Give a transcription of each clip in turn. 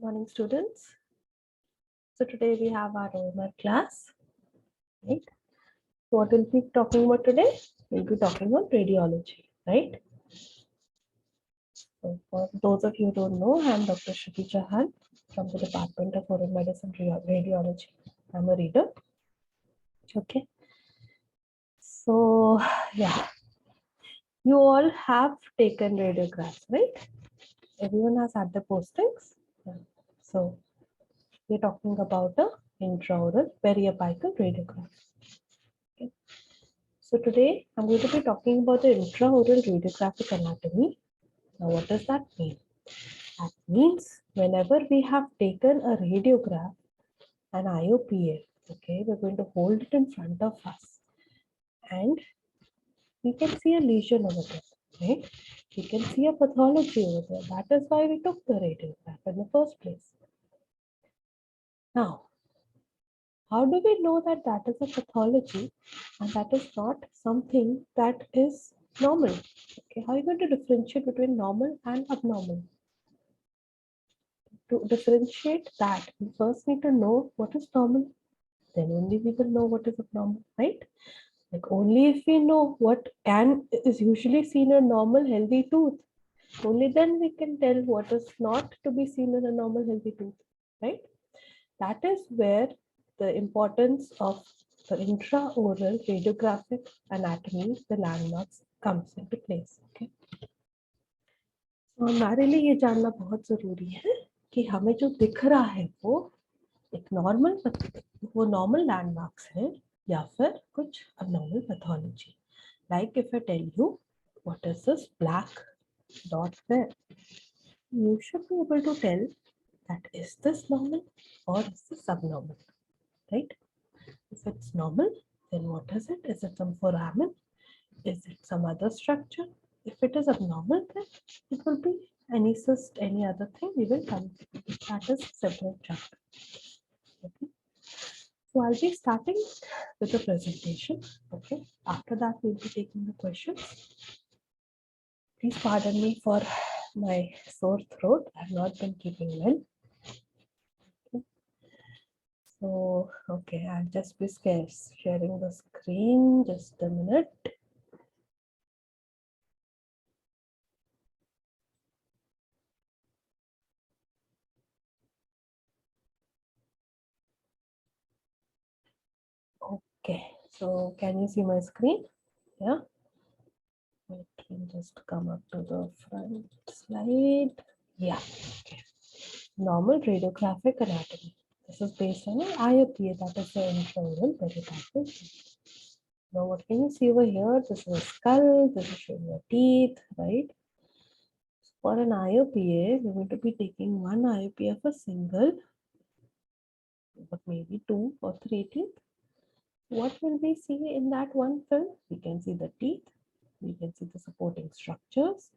Morning, students. So today we have our OMR class, right? So what we'll be talking about today? We'll be talking about radiology, right? So for those of you who don't know, I'm Dr. Shruti Chauhan from the Department of Oral Medicine Radiology. I'm a reader. Okay. So yeah, you all have taken radiographs, right? Everyone has had the postings. Yeah. So we're talking about a intraoral periapical radiograph. Okay. So today I'm going to be talking about the intraoral radiographic anatomy. Now what does that mean? That means whenever we have taken a radiograph, an IOPA, okay, we're going to hold it in front of us and we can see a lesion over there, right? We can see a pathology over there. That is why we took the radiograph in the first place. Now, how do we know that that is a pathology and that is not something that is normal? Okay, how are you going to differentiate between normal and abnormal? To differentiate that, we first need to know what is normal. Then only we will know what is abnormal, right? Like only if we know what is usually seen in a normal healthy tooth, only then we can tell what is not to be seen in a normal healthy tooth, right? That is where the importance of the intraoral radiographic anatomy, the landmarks, comes into place. Okay. तो हमारे लिए ये जानना बहुत जरूरी है कि हमें जो दिख रहा है वो एक नॉर्मल लैंडमार्क्स है या फिर कुछ abnormal pathology. Like if I tell you what is this black dot there, you should be able to tell that is this normal or is this abnormal, right? If it's normal, then what is it? Is it some foramen? Is it some other structure? If it is abnormal, then it will be any cyst, any other thing. We will come. That is separate chapter. Okay. So I'll be starting with the presentation. Okay. After that, we'll be taking the questions. Please pardon me for my sore throat. I've not been keeping well. Okay. So, okay, I'll just be sharing the screen. Just a minute. Okay, so can you see my screen? Yeah. Let me just come up to the front slide. Yeah. Okay. Normal radiographic anatomy. This is based on an IOPA, that is the intraoral periapical. Now, what can you see over here? This is a skull. This is showing your teeth, right? For an IOPA, we're going to be taking one IOPA of a single, but maybe 2 or 3 teeth. What will we see in that one film? We can see the teeth. We can see the supporting structures.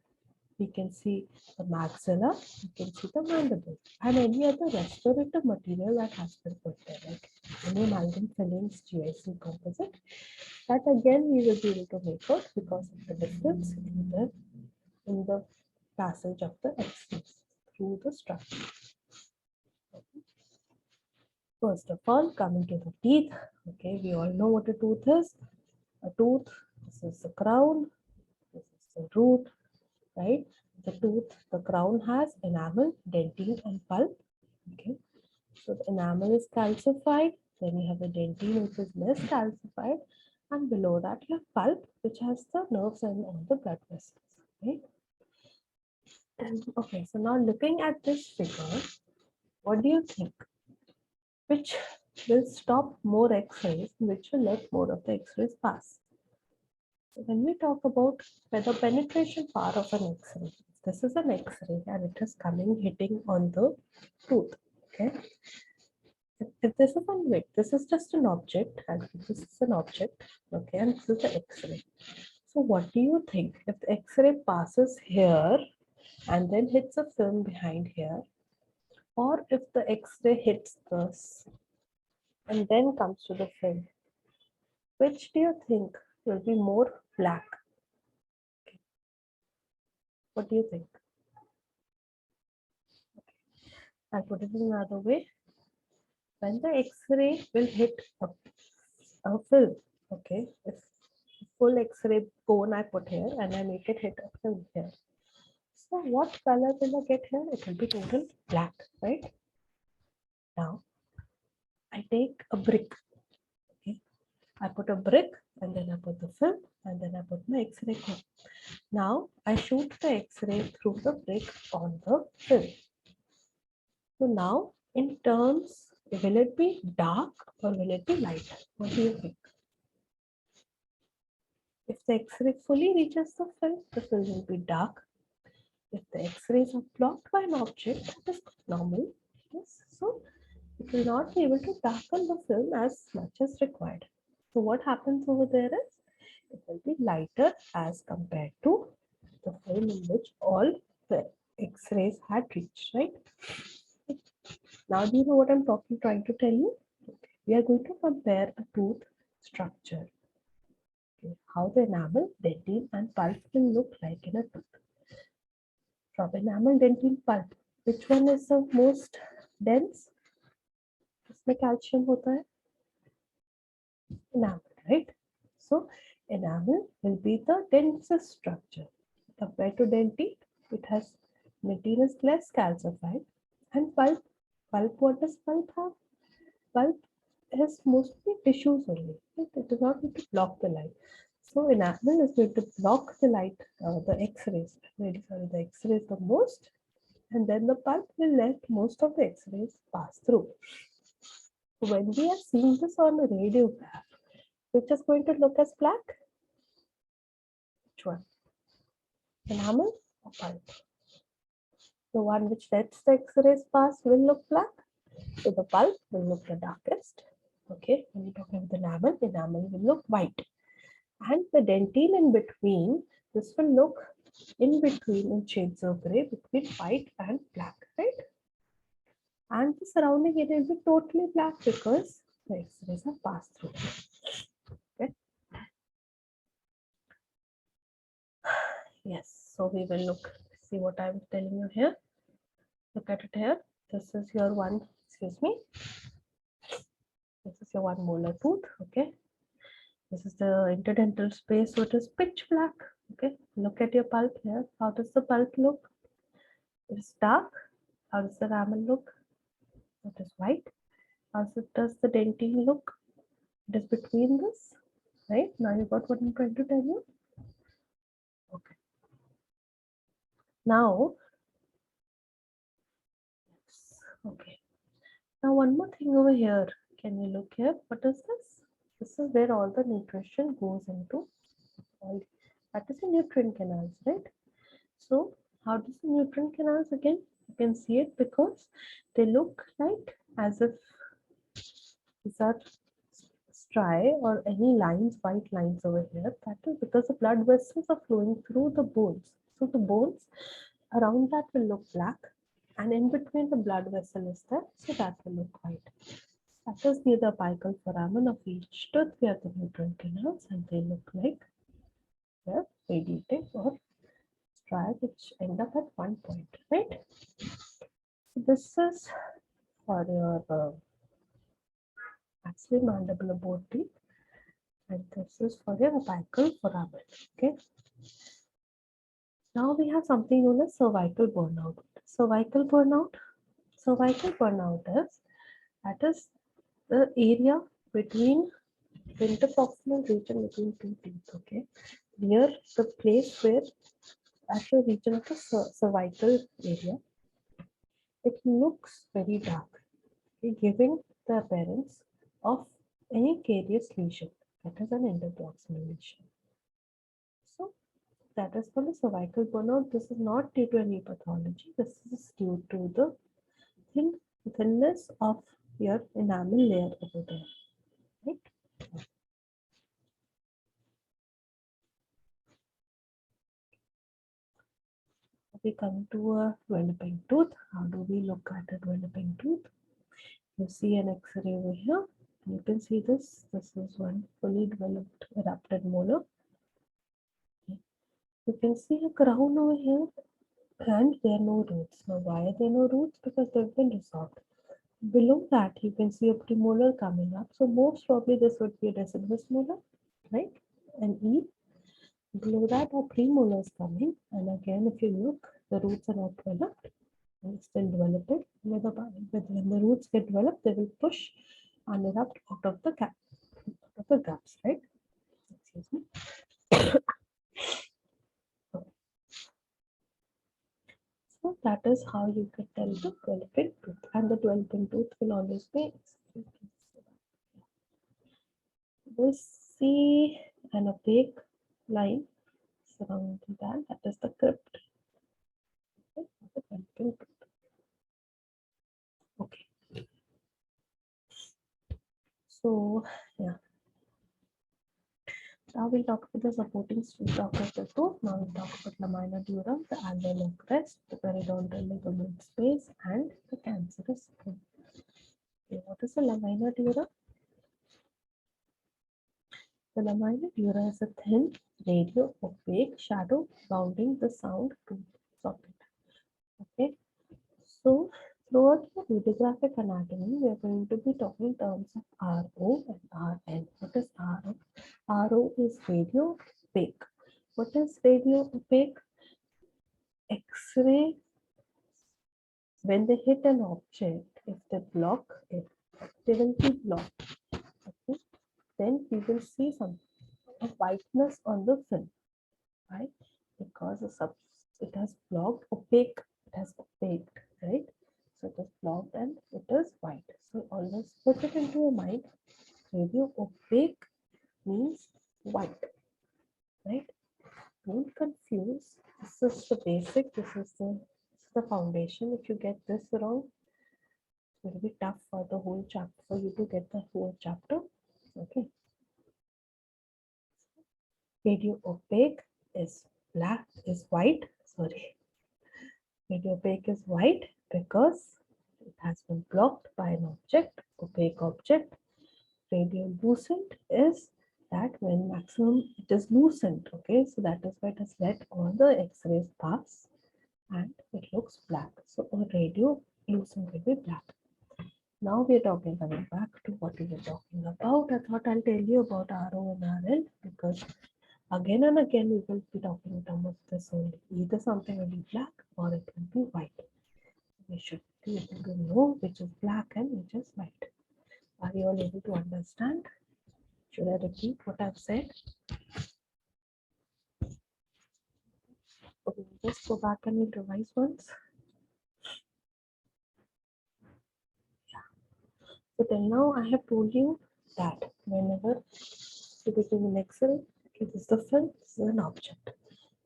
We can see the maxilla, we can see the mandible, and any other restorative material that has been put there, like any amalgam fillings, GIC composite. That again we will be able to make out because of the difference in the passage of the X-rays through the structure. First of all, coming to the teeth. Okay, we all know what a tooth is. A tooth, this is the crown, this is the root, right? The tooth, the crown has enamel, dentine, and pulp. Okay, so the enamel is calcified, then you have the dentine, which is less calcified, and below that you have pulp, which has the nerves and all the blood vessels. Right? Okay, so now looking at this figure, what do you think? Which will stop more X-rays, which will let more of the X-rays pass? So when we talk about the penetration power of an X-ray, this is an X-ray and it is coming hitting on the tooth. Okay. If this is on weight, this is just an object, and this is an object. Okay, and this is the X-ray. So what do you think if the X-ray passes here and then hits a film behind here, or if the X-ray hits this and then comes to the film? Which do you think will be more black? Okay. What do you think? I'll put it in another way. When the X-ray will hit a film, okay, if full X-ray cone I put here and I make it hit a film here. So what color will I get here? It will be total black, right? Now I take a brick, okay. I put a brick and then I put the film and then I put my X-ray cone. Now I shoot the X-ray through the brick on the film. So now in terms, will it be dark or will it be light? What do you think? If the X-ray fully reaches the film will be dark. If the X-rays are blocked by an object, that is normal. Yes. So it will not be able to darken the film as much as required. So what happens over there is it will be lighter as compared to the film in which all the X-rays had reached, right? Now do you know what I'm trying to tell you? We are going to compare a tooth structure. Okay. How the enamel, dentine and pulp will look like in a tooth. From enamel, dentine, pulp, which one is the most dense? इसमें calcium होता है enamel, right? So enamel will be the densest structure. Compared to dentine, it has dentine is less calcified. And pulp, what does pulp have? Pulp has mostly tissues only. Right? It does not need to block the light. So enamel is going to block the light, the X-rays. Really sorry, the X-rays the most, and then the pulp will let most of the X-rays pass through. When we are seeing this on a radiograph, which is going to look as black? Which one? Enamel or pulp? The one which lets the X-rays pass will look black. So the pulp will look the darkest. Okay, when we talk about the enamel will look white. And the dentine in between, this will look in between in shades of gray between white and black, right? And the surrounding area will be totally black because the X-rays have passed through. Okay. Yes, so we will see what I'm telling you here. Look at it here. This is your one, excuse me. This is your one molar tooth, okay. This is the interdental space, so it is pitch black, okay. Look at your pulp here. How does the pulp look? It is dark. How does the enamel look? It is white. How does the dentine look? It is between this, right? Now you got what I'm trying to tell you. Okay. Now, okay. Now one more thing over here. Can you look here? What is this? This is where all the nutrition goes into. That is the nutrient canals, right? So how does the nutrient canals again? You can see it because they look like as if these are striae or any lines, white lines over here. That is because the blood vessels are flowing through the bones. So the bones around that will look black, and in between the blood vessel is there, so that will look white. That is near the apical foramen of each tooth. We have the nutrient canals, and they look like they're radiating or striae which end up at one point, right? So this is for your maxillomandibular bone teeth, and this is for your apical foramen. Okay. Now we have something known as cervical burnout. Cervical burnout is the area between the interproximal region between two teeth. Okay, near the place where at the region of the cervical area, it looks very dark, okay, giving the appearance of any carious lesion. That is an interproximal lesion. So that is called a cervical burnout. This is not due to any pathology. This is due to the thinness of your enamel layer over there. Right? We come to a developing tooth. How do we look at a developing tooth? You see an X-ray over here. You can see this. This is one fully developed erupted molar. Okay. You can see a crown over here. and there are no roots. Now, why are there no roots? Because they've been resolved. Below that, you can see a premolar coming up. So most probably this would be a deciduous molar, right? And E. Below that, a premolar is coming. And again, if you look, the roots are not developed and still developing. When the roots get developed, they will push and erupt out of the gap, out of the gaps, right? Excuse me. So that is how you can tell the developing tooth, and the developing tooth will always be. We'll see an opaque line surrounding that. That is the crypt. Okay. So yeah. Now we'll talk about the supporting structure of the tooth. Now we'll talk about lamina dura, the alveolar crest, the periodontal ligament space, and the cancerous bone. Okay, what is the lamina dura? The lamina dura is a thin, radio-opaque shadow bounding the sound tooth socket. Okay, so throughout the radiographic anatomy, we are going to be talking in terms of RO and RN. What is RO? RO is radio opaque. What is radio opaque? X-ray, when they hit an object, if they block it, they will be blocked. Okay, then we will see some whiteness on the film. Right? Because it has blocked, opaque, it has opaqued, right? So it is blocked and it is white. So always put it into your mind. Radio opaque means white, right? Don't confuse. This is the basic, this is the foundation. If you get this wrong, it will be tough for the whole chapter, for you to get the whole chapter. Okay. Radio opaque is black, is white, sorry. Radio opaque is white because it has been blocked by an object, opaque object. Radiolucent is that when maximum it is lucent, okay, so that is why it has let all the X-rays pass and it looks black. So a radiolucent will be black. Now we are coming back to what we were talking about. I thought I'll tell you about RO and RL because again and again we will be talking about this only. Either something will be black or it will be white. We should be able to know which is black and which is white. Are you all able to understand? Should I repeat what I've said? Okay, just go back and we'll revise once. So till now I have told you that whenever you become an X-ray, it is the film, this is an object.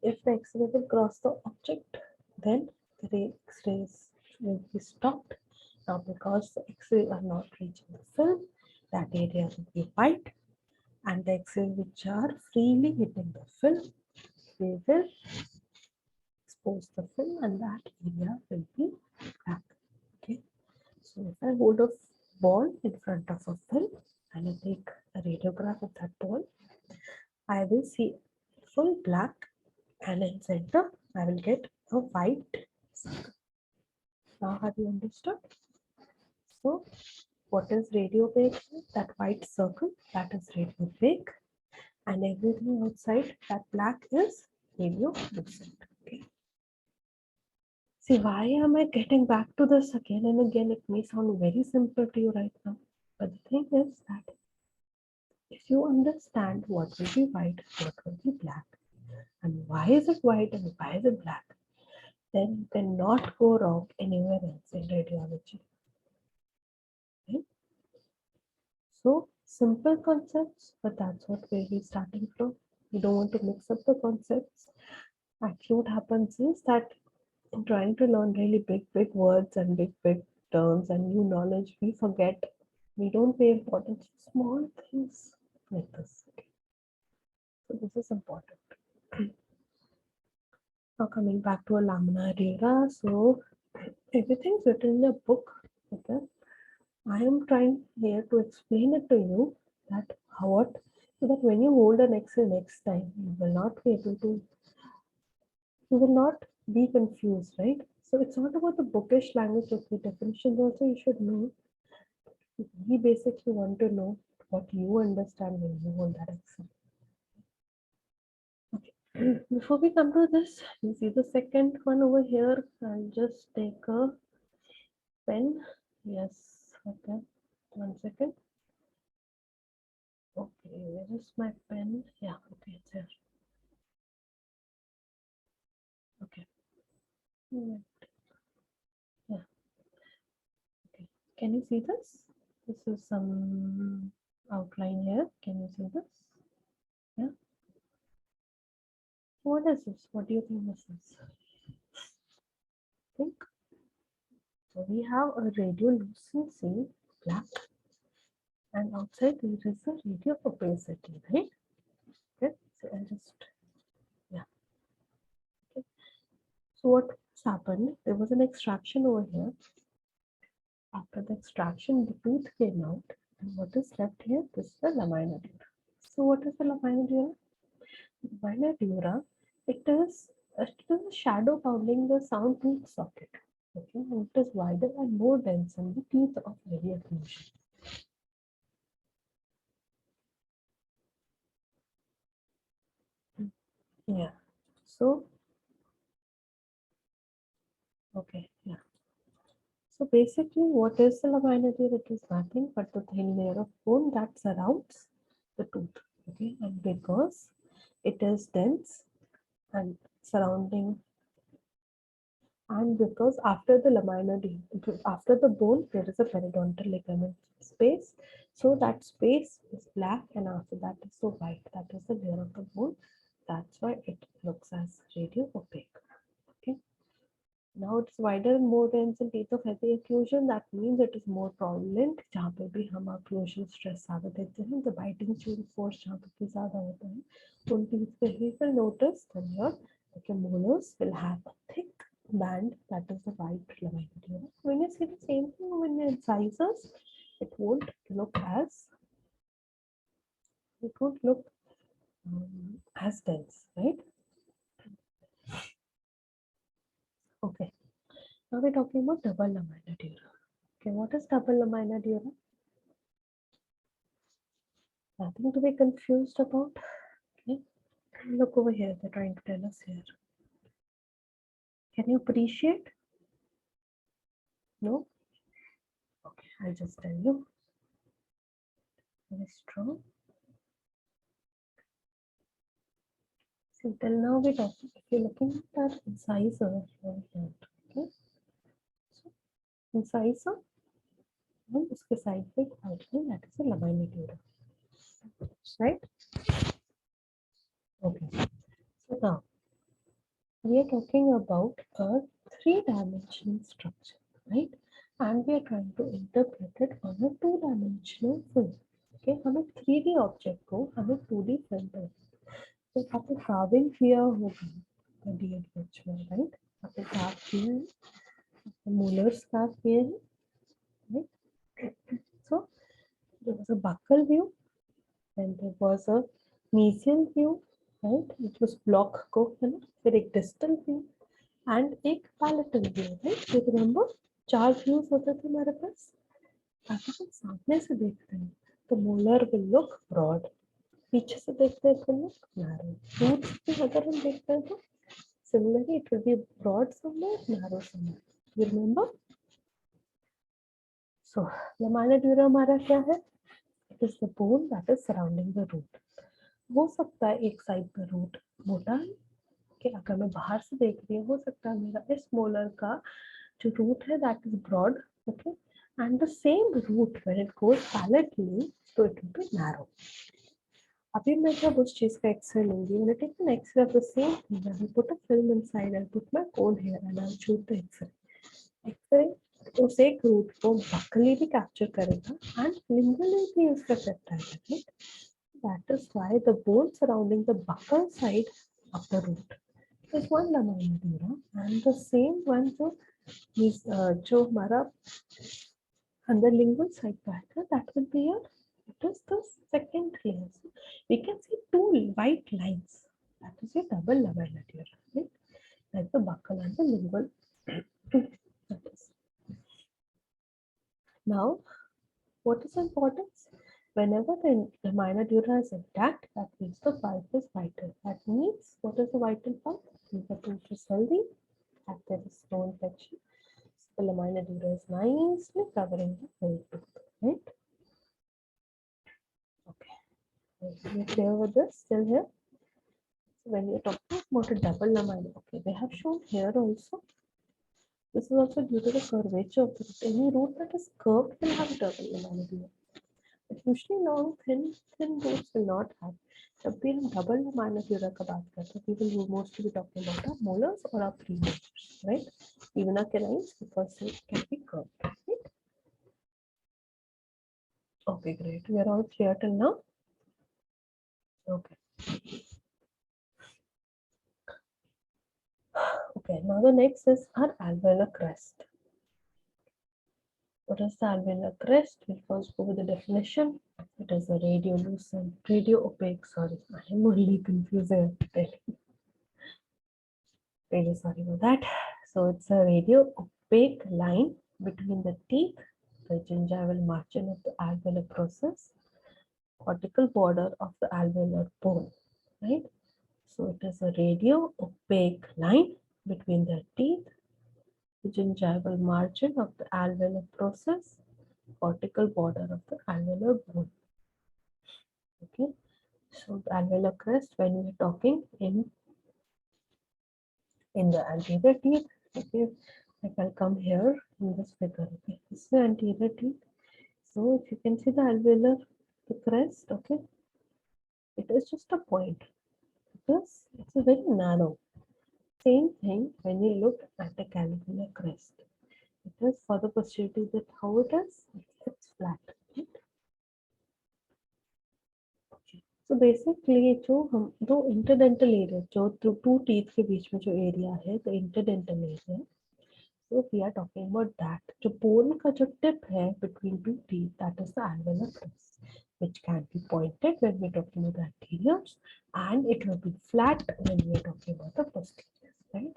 If the X-ray will cross the object, then the X-rays will be stopped. Now because the X-rays are not reaching the film, that area will be white, and the X-rays which are freely hitting the film, they will expose the film and that area will be black. Okay. So if I hold a ball in front of a film and I take a radiograph of that ball, I will see full black and in center I will get a white circle. Now have you understood? So what is radiopaque? That white circle, that is radiopaque, and everything outside that black is radiolucent. Okay. See, why am I getting back to this again and again? It may sound very simple to you right now, but the thing is that if you understand what will be white, what will be black, and why is it white and why is it black, then you cannot go wrong anywhere else in radiology. Okay? So simple concepts, but that's what we'll be starting from. You don't want to mix up the concepts. Actually, what happens is that in trying to learn really big words and big terms and new knowledge, we forget. We don't pay importance to small things like this. Okay? So this is important. Now coming back to a lamina dura, so everything's written in a book. Okay, I am trying here to explain it to you that what so that when you hold an X-ray next time, you will not be confused, right? So it's not about the bookish language of the definitions also you should know. We basically want to know what you understand when you hold that exam. Okay. Before we come to this, you see the second one over here. I'll just take a pen. Yes, okay. 1 second. Okay, where is my pen? Yeah, okay, it's here. Okay. Yeah. Okay. Can you see this? This is some outline here. Can you see this? Yeah. What is this? What do you think this is? Think. So we have a radiolucency black, and outside there is a radio opacity, right? Okay. So I'll just yeah. Okay. So what happened? There was an extraction over here. After the extraction, the tooth came out, and what is left here? This is the lamina dura. So what is the lamina dura? Lamina dura, it is a shadow bounding the sound tooth socket. Okay, and it is wider and more dense than the teeth of heavy occlusion. Yeah. So okay, yeah. So basically, what is the lamina dura? It is nothing but the thin layer of bone that surrounds the tooth. Okay, and because it is dense and surrounding, and because after the lamina after the bone there is a periodontal ligament space, so that space is black and after that is so white. That is the layer of the bone. That's why it looks as radio opaque. Okay. Now it's wider and more dense in teeth of heavy occlusion. That means it is more prevalent जहाँ पे भी हम occlusion stress ज़्यादा देते हैं, the biting chewing force जहाँ पे ज़्यादा होता है, उन teeth पे ही will notice that your molars will have a thick band that is the white lamina dura. When you see the same thing when you incisors, it won't look as dense, right? Okay. Now we're talking about double lamina dura. Okay, what is double lamina dura? Nothing to be confused about. Okay, look over here. They're trying to tell us here. Can you appreciate? No? Okay, I'll just tell you. Very strong. See, till now we're talking. If you're looking at that incisor over here, okay? So, incisor and उसके side पे outline, that is a lamina dura, right? Okay. So now we are talking about a three-dimensional structure, right? And we are trying to interpret it on a two-dimensional film. Okay, हमें 3D object को हमें 2D film पर तो आपने carving किया होगा DH में, right? आपने कार्व किया है, molars कार्व किए हैं, right? So there was a buccal view, and there was a mesial view, right? Which was block को है ना, फिर एक distal view and एक palatal view, right? You remember 4 views होते थे हमारे पास. ताकि हम सामने से देखते हैं तो molar will look broad, पीछे से देखते हैं तो look narrow. दूर से अगर हम देखते हैं तो similarly it will be broad somewhere, narrow somewhere. You remember? So lamina dura हमारा क्या है? It is the bone that is surrounding the root. हो सकता है एक साइड पर रूट मोटा है कि अगर मैं बाहर से देख रही हूँ, हो सकता है मेरा इस मोलर का जो रूट है that is broad, okay, and the same route when it goes parallelly तो इट विल बी नैरो. अभी मैं जब उस चीज का एक्सरे लूंगी, when I take an x-ray of the same thing, I will put a film inside, I put my cone here and I will shoot the x-ray. X-ray उस एक root को बकली भी कैप्चर करेगा and लिंगुअली भी उसका set आएगा, right? That is why the bone surrounding the buccal side of the root is one lamina dura, and the same one जो हमारा underlingual side का है, that will be your, it is the second layer. So we can see two white lines. That is your double lamina dura, right? like the buccal and the lingual. That is. Now, what is importance? Whenever the minor dura is intact, that means the pulp is vital. That means, what is the vital pulp? The tooth is healthy, that there is no infection. So the minor dura is nicely covering the whole tooth, right? Okay. Are you clear with this? Still here? So when you're talking about a double lamina, okay, they have shown here also. This is also due to the curvature of the root. Any root that is curved will have a double lamina dura. But usually long, thin roots will not have. जब भी हम double lamina dura का बात करते हैं, we will mostly be talking about our molars or our premolars, right? Even our canines, because they can be curved, right? Okay, great. We are all clear till now. Okay. Okay. Now the next is our alveolar crest. What is the alveolar crest? We'll first go with the definition. It is a radio-opaque, sorry, I am only confusing. Really sorry about that. So it's a radio-opaque line between the teeth, the gingival margin of the alveolar process, cortical border of the alveolar bone, right? So it is a radio-opaque line between the teeth, the gingival margin of the alveolar process, cortical border of the alveolar bone. Okay, so the alveolar crest, when we are talking in the anterior teeth, okay, like I'll come here in this figure. Okay, this is the anterior teeth. So if you can see the alveolar, the crest, okay, it is just a point because it's a very narrow. Same thing when you look at the alveolar crest. It is for the posterior that how it is, it's flat. Right? So basically जो हम दो interdental area जो two teeth के बीच में जो area है the interdental area, so we are talking about that जो bone का जो tip है between two teeth, that is the alveolar crest, which can be pointed when we are talking about the anteriors and it will be flat when we are talking about the posteriors, right?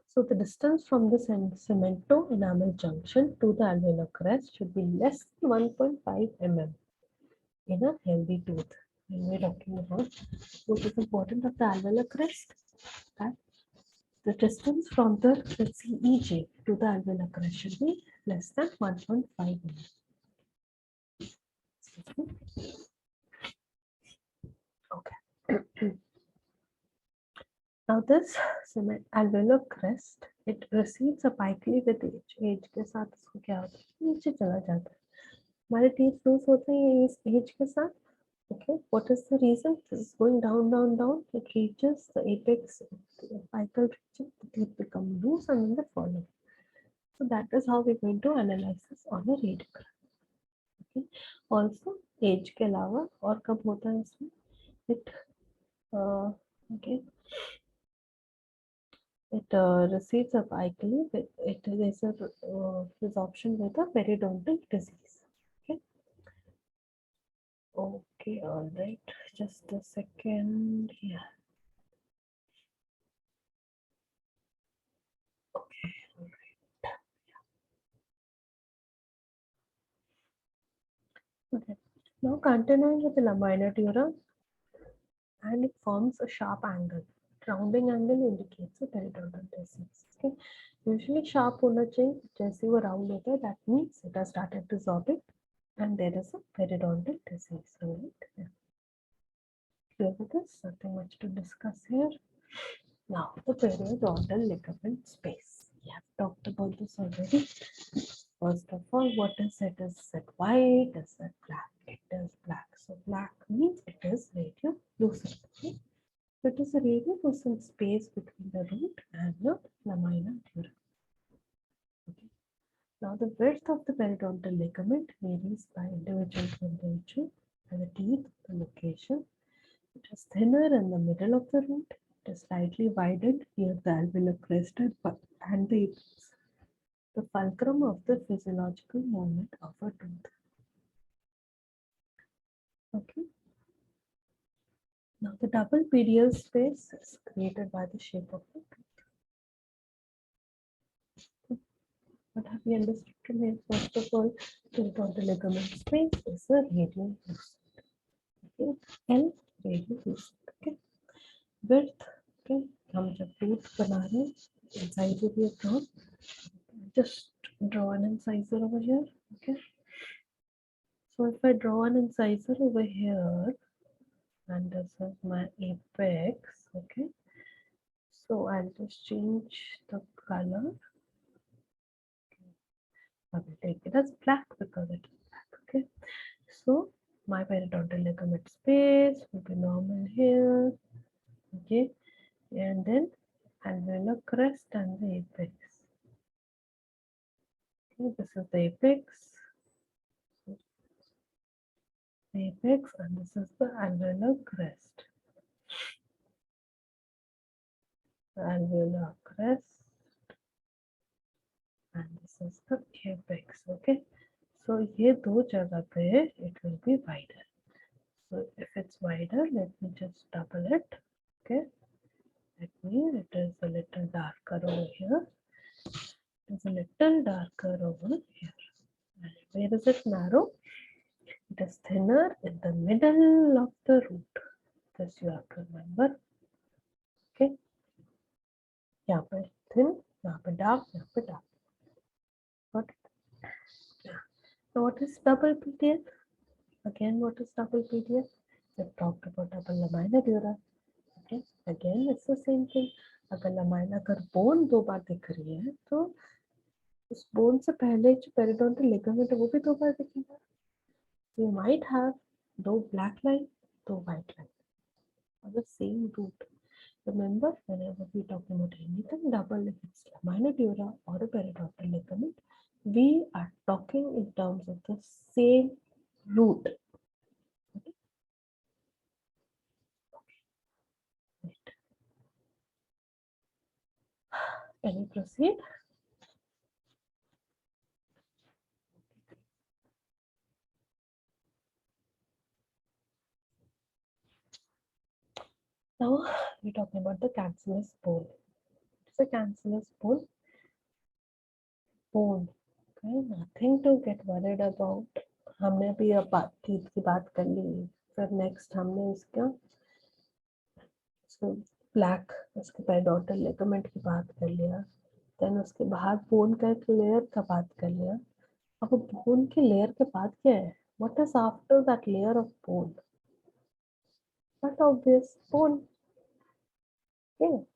So the distance from the cemento enamel junction to the alveolar crest should be less than 1.5 mm in a healthy tooth. When we're talking about what is important of the alveolar crest, that the distance from the CEJ to the alveolar crest should be less than 1.5 mm. Okay. Now this alveolar crest, it recedes apically with age. Age के साथ इसको क्या होता है? नीचे चला जाता है. हमारे teeth loose होते हैं इस age के साथ. Okay, what is the reason? This is going down, down, down. It reaches the apex, the apical region. The teeth become loose and then they fall off. So that is how we're going to analyze this on a radiograph. Okay. Also, age के अलावा और कब होता है इसमें? It okay. It recedes apically. It is a resorption with a periodontal disease. Okay. Okay. All right. Just a second. Yeah. Okay. All right. Okay. Now continuing with the lamina dura, and it forms a sharp angle. Rounding angle indicates a periodontal disease. Okay. Usually sharp होना चाहिए. जैसे वो round होता है, that means it has started dissolving and there is a periodontal disease. Right? Yeah. Clear with this? Nothing much to discuss here. Now the periodontal ligament space. We have talked about this already. First of all, what is it? Is it white? Is it black? It is black. So black means it is radiolucent. Okay? So it is a radiolucent space between the root and the lamina dura. Okay. Now the width of the periodontal ligament varies by individual to individual. And the teeth, the location. It is thinner in the middle of the root. It is slightly widened near the alveolar crest and the apex, the fulcrum of the physiological movement of a tooth. Okay. Now the double PDL space is created by the shape of the tooth. What have we understood from here? First of all, periodontal ligament space is a radial lucent. Okay, L radial lucent. Okay, width. Okay, हम जब tooth बना रहे हैं, incisor we have drawn. Just draw an incisor over here. Okay, so if I draw an incisor over here, and this is my apex. Okay, so I'll just change the color. I will take it as black because it is black. Okay, so my periodontal ligament space will be normal here. Okay, and then alveolar crest and the apex. Okay, this is the apex, and this is the alveolar crest. The alveolar crest, and this is the apex. Okay, so ये दो जगह पे it will be wider. So if it's wider, let me just double it. Okay, let me. It is a little darker over here. It's a little darker over here. And where is it narrow? It is thinner in the middle of the root. This you have to remember. Okay. यहाँ पे thin, यहाँ पे dark, यहाँ पे dark. Got it? Yeah. So what is double PTL? Again, what is double PTL? We've talked about double lamina dura. Okay. Again, it's the same thing. अगर lamina अगर bone दो बार दिख रही है तो उस bone से पहले जो periodontal ligament है वो भी दो बार दिखेगा. You might have दो black line, दो white line on the same root. Remember, whenever we talk about anything double, if it's lamina dura or a periodontal ligament, we are talking in terms of the same root. Okay. Right. Can we proceed? Now we're talking about the cancellous bone. It's a cancellous bone. Bone. Okay, nothing to get worried about. हमने अभी अब teeth की बात कर ली. फिर next हमने इसका black उसके पेरिडोंटल लिगामेंट की बात कर लिया. देन उसके बाद बोन का एक लेयर का बात कर लिया. अब बोन के लेयर के बाद क्या है? What is after that layer of bone? But obvious bone. Okay.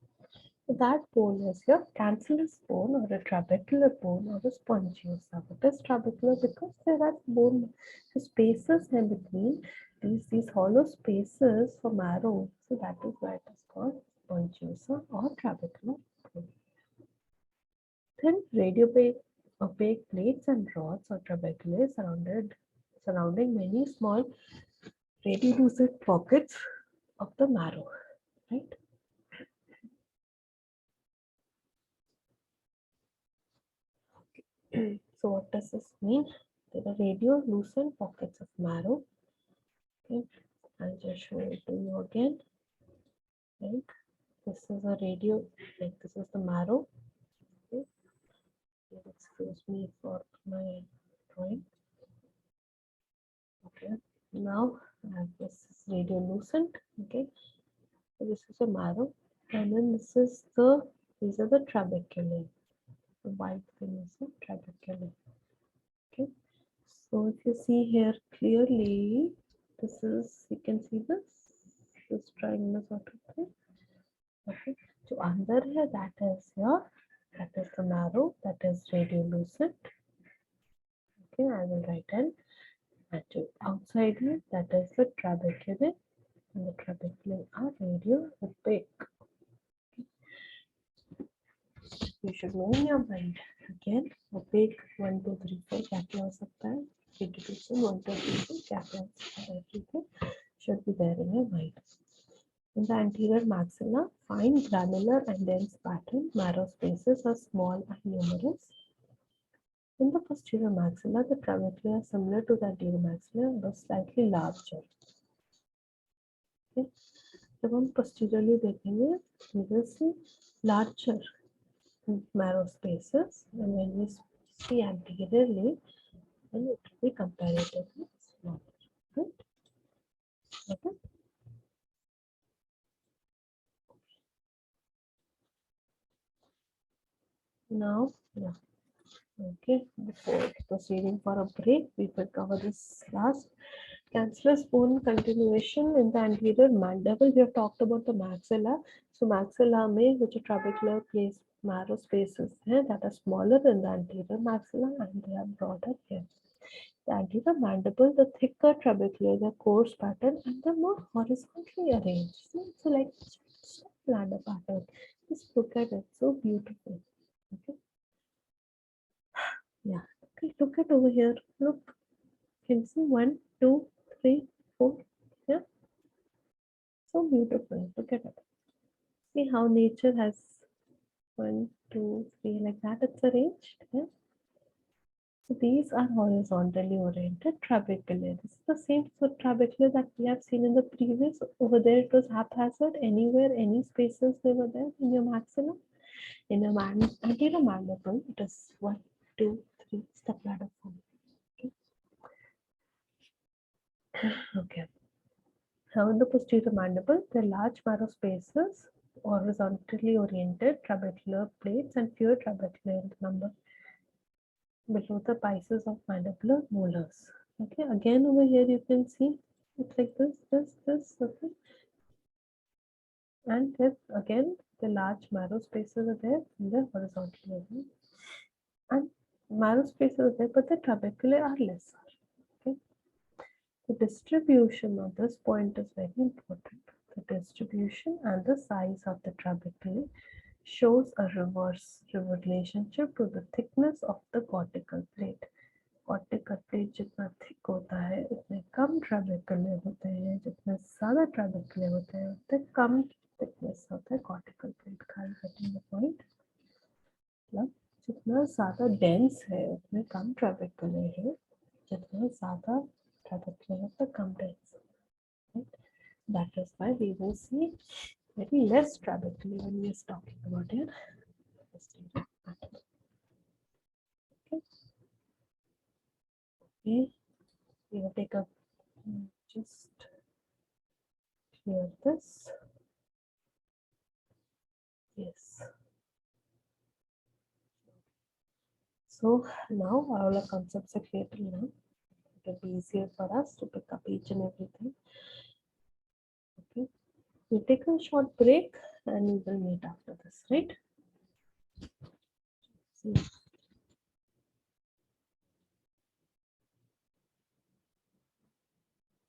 So that bone is your cancellous bone or a trabecular bone or a spongiosa. What is trabecular? Because there are bone spaces in between these hollow spaces for marrow. So that is why it is called spongiosa or trabecular bone. Thin radiopaque plates and rods or trabeculae surrounding many small radiolucent pockets of the marrow, right? So what does this mean? There are radiolucent pockets of marrow. Okay, I'll just show it to you again. Right, this is a radio. Like this is the marrow. Okay, excuse me for my drawing. Okay, now I have this is radiolucent. Okay, so this is a marrow, and then these are the trabeculae. The white thing is the trabeculae. Okay, so if you see here clearly, this is, you can see this triangle sort of thing. Okay, so under here that is the marrow, that is radiolucent. Okay, I will write in. And to outside here, that is the trabeculae, and the trabeculae are radiopaque. You should know in your mind. Again, opaque 1, 2, 3, 4 क्या क्या हो सकता है? 1, 2, 3, 4 क्या क्या हो सकता है? Everything should be there in your mind. In the anterior maxilla, fine granular and dense pattern marrow spaces are small and numerous. In the posterior maxilla, the trabeculae are similar to the anterior maxilla but slightly larger. Okay. जब हम posteriorly देखेंगे, we will see larger marrow spaces, and when we see anteriorly, then it will be comparatively smaller. Right? Okay. Now, yeah. Okay. Before proceeding for a break, we will cover this last. Cancellous bone continuation in the anterior mandible. We have talked about the maxilla. So maxilla में which trabecular place marrow spaces हैं that are smaller than the anterior maxilla and they are broader here. The anterior mandible, the thicker trabeculae, the coarse pattern and the more horizontally arranged. So like ladder pattern. Just look at it, so beautiful. Okay. Yeah. Okay, look at over here. Look, can you see 1, 2, 3, 4. Yeah. So beautiful. Look at it. See how nature has 1, 2, 3 like that. It's arranged. Yeah. So these are horizontally oriented trabeculae. This is the same trabeculae that we have seen in the previous. Over there, it was haphazard. Anywhere, any spaces they were there in your maxilla. In your anterior mandible, it is 1, 2, 3 step ladder form. Okay. Okay. Now in the posterior mandible, there are large marrow spaces, horizontally oriented trabecular plates, and fewer trabecular in number below the bases of mandibular molars. Okay, again over here you can see it's like this, okay. And then again the large marrow spaces are there in the horizontally oriented. And marrow spaces are there, but the trabeculae are lesser. Okay. The distribution of this point is very important. The distribution and the size of the trabeculae shows a reverse relationship to the thickness of the cortical plate. Cortical plate जितना thick होता है उतने कम ट्राबेकुले होते हैं, जितने ज़्यादा ट्राबेकुले होते हैं उतने कम थिकनेस होता है कॉर्टिकल प्लेट का। पॉइंट मतलब जितना ज़्यादा डेंस है उतने कम ट्राबेकुले है, जितना ज़्यादा ट्राबेकुले है उतना कम डेंस है। That is why we will see very less trabeculae when we are talking about it. Okay, we will take a just clear this. Yes. So now all our concepts are clear till now. It will be easier for us to pick up each and everything. Okay. We'll take a short break and we will meet after this, right? See you.